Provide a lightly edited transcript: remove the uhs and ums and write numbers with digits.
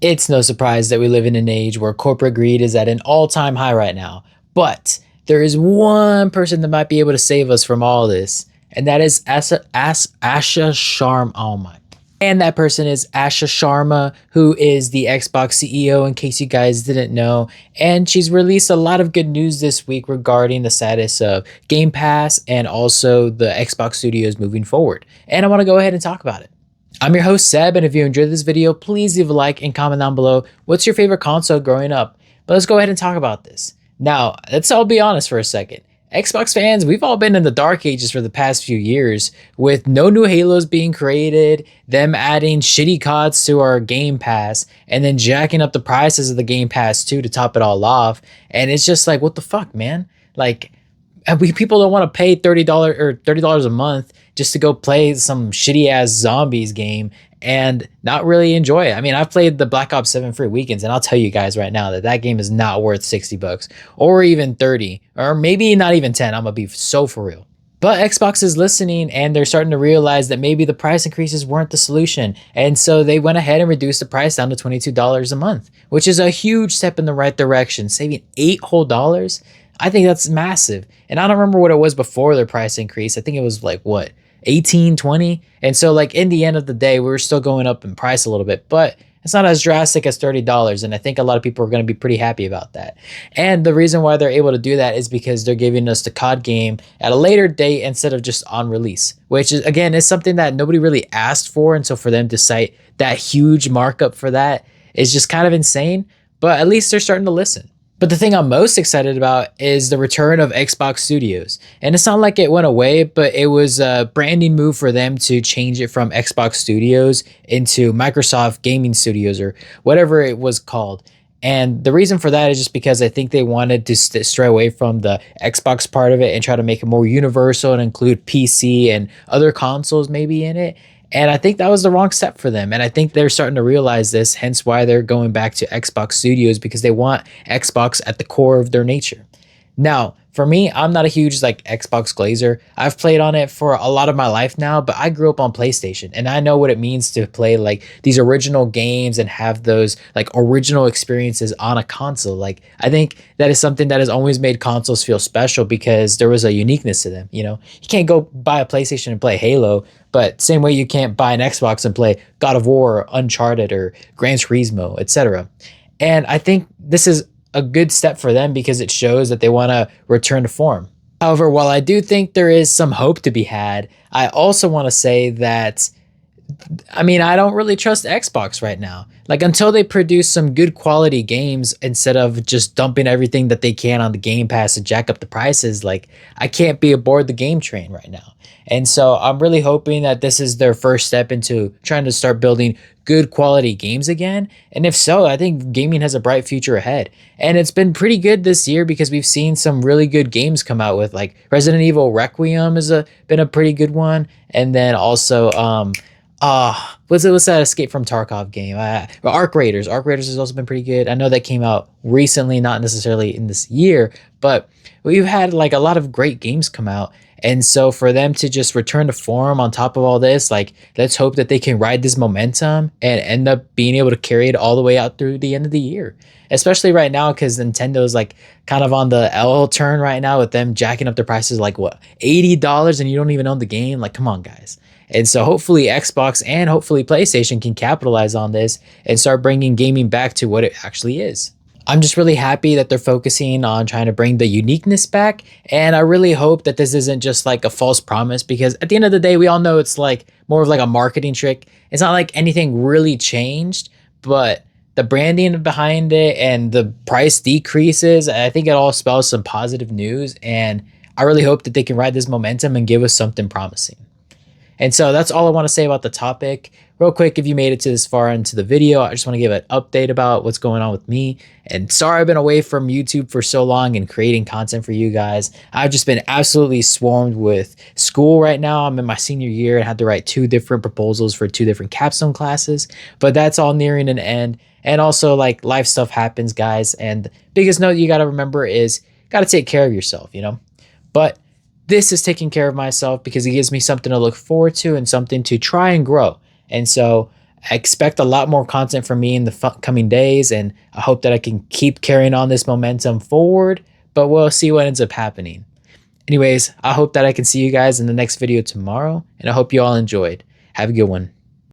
It's no surprise that we live in an age where corporate greed is at an all-time high right now. But there is one person that might be able to save us from all this, and that is Asha Sharma. Oh my. And that person is Asha Sharma, who is the Xbox CEO, in case you guys didn't know. And she's released a lot of good news this week regarding the status of Game Pass and also the Xbox Studios moving forward. And I want to go ahead and talk about it. I'm your host, Seb, and if you enjoyed this video, please leave a like and comment down below what's your favorite console growing up. But let's go ahead and talk about this. Now, let's all be honest for a second. Xbox fans, we've all been in the dark ages for the past few years, with no new Halos being created, them adding shitty CODs to our Game Pass, and then jacking up the prices of the Game Pass too to top it all off. And it's just like, what the fuck, man? Like, people don't want to pay $30 a month just to go play some shitty ass zombies game and not really enjoy it. I mean, I've played the Black Ops 7 free weekends, and I'll tell you guys right now that that game is not worth 60 bucks or even 30 or maybe not even 10. I'm gonna be so for real. But Xbox is listening, and they're starting to realize that maybe the price increases weren't the solution. And so they went ahead and reduced the price down to $22 a month, which is a huge step in the right direction, saving $8 whole. I think that's massive. And I don't remember what it was before their price increase. I think it was like, what, 18, 20? And so like in the end of the day, we were still going up in price a little bit, but it's not as drastic as $30. And I think a lot of people are going to be pretty happy about that. And the reason why they're able to do that is because they're giving us the COD game at a later date instead of just on release, which is, again, is something that nobody really asked for. And so for them to cite that huge markup for that is just kind of insane, but at least they're starting to listen. But the thing I'm most excited about is the return of Xbox Studios. And it's not like it went away, but it was a branding move for them to change it from Xbox Studios into Microsoft Gaming Studios or whatever it was called. And the reason for that is just because I think they wanted to stray away from the Xbox part of it and try to make it more universal and include PC and other consoles maybe in it. And I think that was the wrong step for them. And I think they're starting to realize this, hence why they're going back to Xbox Studios, because they want Xbox at the core of their nature. Now, for me, I'm not a huge like Xbox glazer. I've played on it for a lot of my life now, but I grew up on PlayStation and I know what it means to play like these original games and have those like original experiences on a console. Like, I think that is something that has always made consoles feel special because there was a uniqueness to them. You know, you can't go buy a PlayStation and play Halo, but same way you can't buy an Xbox and play God of War or Uncharted or Gran Turismo, etc. And I think this is a good step for them because it shows that they want to return to form. However, while I do think there is some hope to be had, I also want to say that, I mean, I don't really trust Xbox right now. Like, until they produce some good quality games instead of just dumping everything that they can on the Game Pass and jack up the prices, like, I can't be aboard the game train right now. And so I'm really hoping that this is their first step into trying to start building good quality games again. And if so, I think gaming has a bright future ahead. And it's been pretty good this year because we've seen some really good games come out with, like, Resident Evil Requiem been a pretty good one. And then also, what's that Escape from Tarkov game? Arc Raiders. Arc Raiders has also been pretty good. I know that came out recently, not necessarily in this year, but we've had like a lot of great games come out. And so for them to just return to form on top of all this, like, let's hope that they can ride this momentum and end up being able to carry it all the way out through the end of the year. Especially right now, because Nintendo's like kind of on the L turn right now with them jacking up their prices like what, $80 and you don't even own the game? Like, come on, guys. And so hopefully Xbox and hopefully PlayStation can capitalize on this and start bringing gaming back to what it actually is. I'm just really happy that they're focusing on trying to bring the uniqueness back. And I really hope that this isn't just like a false promise, because at the end of the day, we all know it's like more of like a marketing trick. It's not like anything really changed, but the branding behind it and the price decreases, I think it all spells some positive news. And I really hope that they can ride this momentum and give us something promising. And so that's all I want to say about the topic. Real quick, if you made it to this far into the video, I just want to give an update about what's going on with me. And sorry I've been away from YouTube for so long and creating content for you guys. I've just been absolutely swarmed with school right now. I'm in my senior year and had to write 2 different proposals for 2 different capstone classes, but that's all nearing an end. And also, like, life stuff happens, guys. And the biggest note you got to remember is got to take care of yourself, you know? But this is taking care of myself because it gives me something to look forward to and something to try and grow. And so I expect a lot more content from me in the coming days, and I hope that I can keep carrying on this momentum forward, but we'll see what ends up happening. Anyways, I hope that I can see you guys in the next video tomorrow, and I hope you all enjoyed. Have a good one.